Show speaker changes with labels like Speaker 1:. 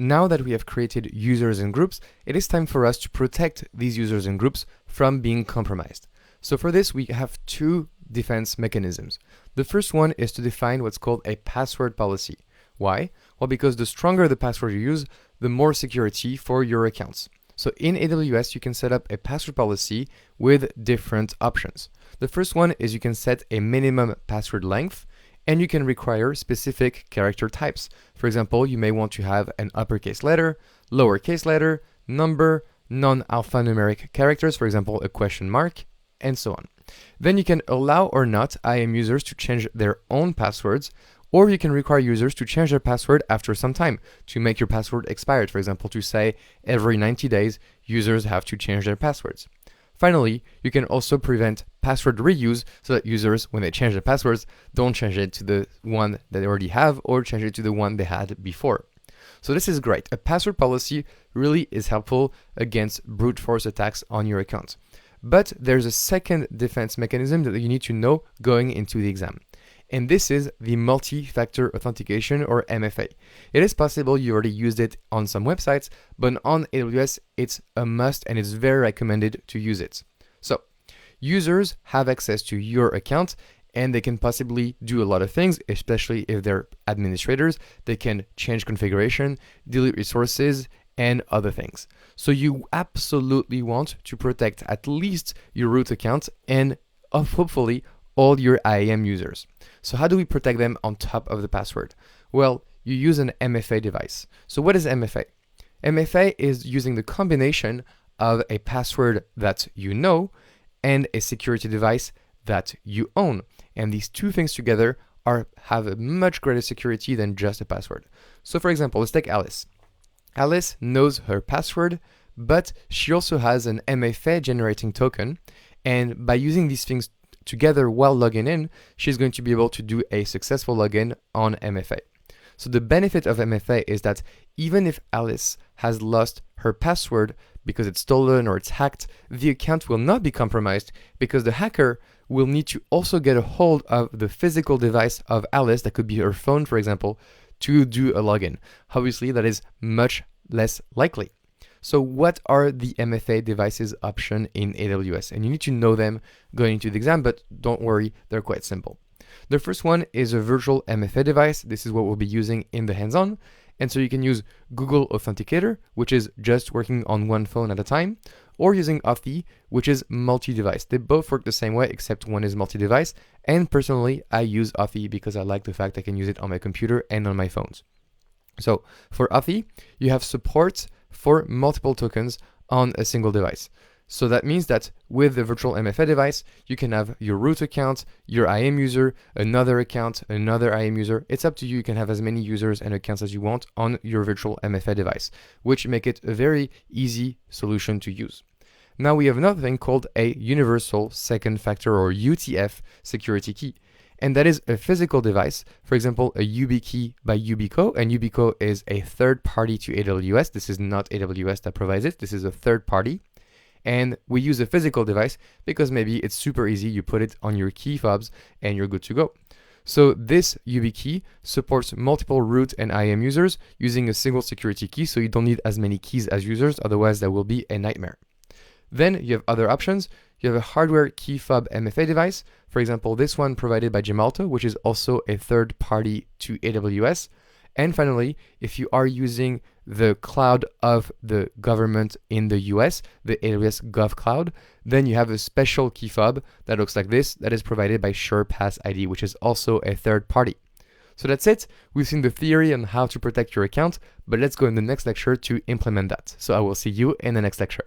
Speaker 1: now that we have created users and groups, it is time for us to protect these users and groups from being compromised. So for this, we have two defense mechanisms. The first one is to define what's called a password policy. Why? Well, because the stronger the password you use, the more security for your accounts. So in AWS, you can set up a password policy with different options. The first one is you can set a minimum password length, and you can require specific character types. For example, you may want to have an uppercase letter, lowercase letter, number, non-alphanumeric characters, for example, a question mark, and so on. Then you can allow or not IAM users to change their own passwords, or you can require users to change their password after some time to make your password expired. For example, to say every 90 days, users have to change their passwords. Finally, you can also prevent password reuse so that users, when they change their passwords, don't change it to the one that they already have or change it to the one they had before. So this is great. A password policy really is helpful against brute force attacks on your account. But there's a second defense mechanism that you need to know going into the exam. And this is the multi-factor authentication, or MFA. It is possible you already used it on some websites, but on AWS, it's a must and it's very recommended to use it. So users have access to your account and they can possibly do a lot of things, especially if they're administrators. They can change configuration, delete resources, and other things. So you absolutely want to protect at least your root account and hopefully all your IAM users. So how do we protect them on top of the password? Well, you use an MFA device. So what is MFA? MFA is using the combination of a password that you know and a security device that you own. And these two things together have a much greater security than just a password. So for example, let's take Alice. Alice knows her password, but she also has an MFA generating token. And by using these things together while logging in, she's going to be able to do a successful login on MFA. So the benefit of MFA is that even if Alice has lost her password because it's stolen or it's hacked, the account will not be compromised because the hacker will need to also get a hold of the physical device of Alice, that could be her phone, for example, to do a login. Obviously, that is much less likely. So what are the MFA devices option in AWS? And you need to know them going into the exam, but don't worry, they're quite simple. The first one is a virtual MFA device. This is what we'll be using in the hands-on. And so you can use Google Authenticator, which is just working on one phone at a time, or using Authy, which is multi-device. They both work the same way, except one is multi-device. And personally, I use Authy because I like the fact I can use it on my computer and on my phones. So for Authy, you have support for multiple tokens on a single device. So that means that with the virtual MFA device, you can have your root account, your IAM user, another account, another IAM user. It's up to you. You can have as many users and accounts as you want on your virtual MFA device, which make it a very easy solution to use. Now we have another thing called a universal second factor, or UTF security key. And that is a physical device, for example, a YubiKey by Yubico, and Yubico is a third party to AWS. This is not AWS that provides it. This is a third party. And we use a physical device because maybe it's super easy. You put it on your key fobs and you're good to go. So this YubiKey supports multiple root and IAM users using a single security key, so you don't need as many keys as users, otherwise that will be a nightmare. Then you have other options. You have a hardware key fob MFA device. For example, this one provided by Gemalto, which is also a third party to AWS. And finally, if you are using the cloud of the government in the US, the AWS Gov Cloud, then you have a special key fob that looks like this, that is provided by SurePass ID, which is also a third party. So that's it. We've seen the theory on how to protect your account, but let's go in the next lecture to implement that. So I will see you in the next lecture.